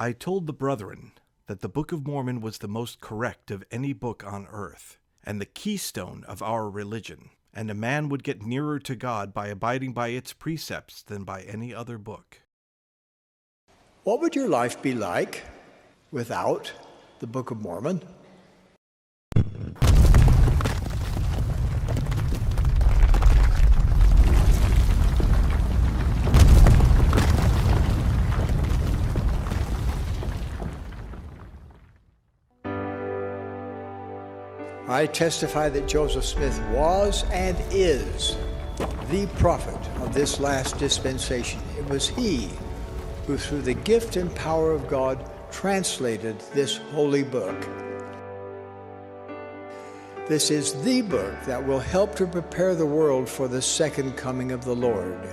I told the brethren that the Book of Mormon was the most correct of any book on earth, and the keystone of our religion, and a man would get nearer to God by abiding by its precepts than by any other book. What would your life be like without the Book of Mormon? I testify that Joseph Smith was and is the prophet of this last dispensation. It was he who, through the gift and power of God, translated this holy book. This is the book that will help to prepare the world for the second coming of the Lord.